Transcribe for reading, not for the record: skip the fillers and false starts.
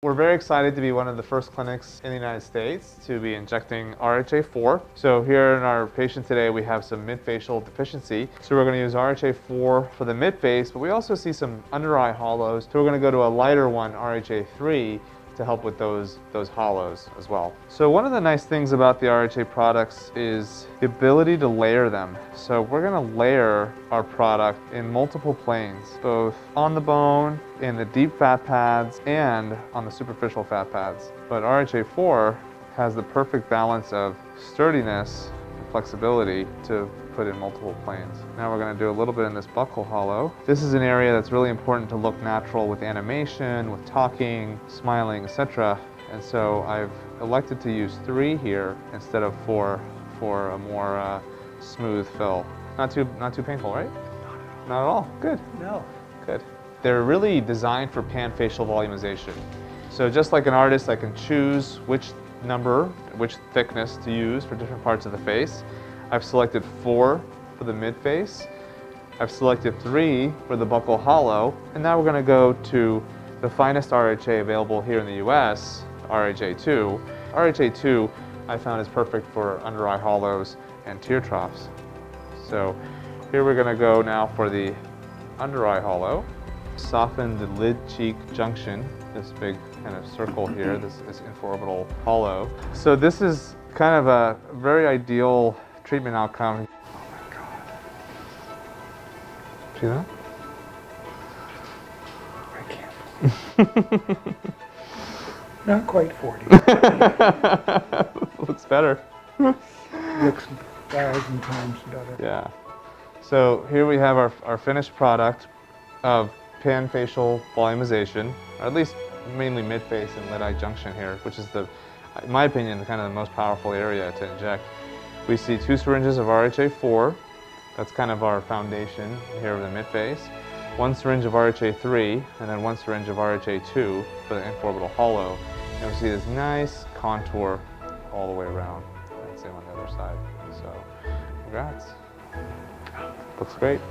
We're very excited to be one of the first clinics in the United States to be injecting RHA4. So here in our patient today, we have some mid-facial deficiency. So we're going to use RHA4 for the mid-face, but we also see some under-eye hollows. So we're going to go to a lighter one, RHA3, to help with those hollows as well. So one of the nice things about the RHA products is the ability to layer them. So we're going to layer our product in multiple planes, both on the bone, in the deep fat pads, and on the superficial fat pads. But RHA4 has the perfect balance of sturdiness and flexibility to put in multiple planes. Now we're going to do a little bit in this buccal hollow. This is an area that's really important to look natural with animation, with talking, smiling, etc. And so I've elected to use 3 here instead of 4 for a more smooth fill. Not too painful, right? Not at all. Good. No. Good. They're really designed for pan-facial volumization. So just like an artist, I can choose which number, which thickness to use for different parts of the face. I've selected 4 for the mid-face. I've selected 3 for the buccal hollow. And now we're going to go to the finest RHA available here in the US, RHA2. RHA2 I found is perfect for under-eye hollows and tear troughs. So here we're going to go now for the under-eye hollow. Soften the lid-cheek junction, this big kind of circle here, this infraorbital hollow. So this is kind of a very ideal treatment outcome. Oh my God. See that? I can't. Not quite 40. Looks better. Looks 1,000 times better. Yeah. So here we have our finished product of pan-facial volumization, or at least mainly mid-face and lid-eye junction here, which is in my opinion, kind of the most powerful area to inject. We see 2 syringes of RHA4, that's kind of our foundation here of the mid-face, 1 syringe of RHA3, and then 1 syringe of RHA2 for the infraorbital hollow. And we see this nice contour all the way around, and same on the other side. So, congrats. Looks great.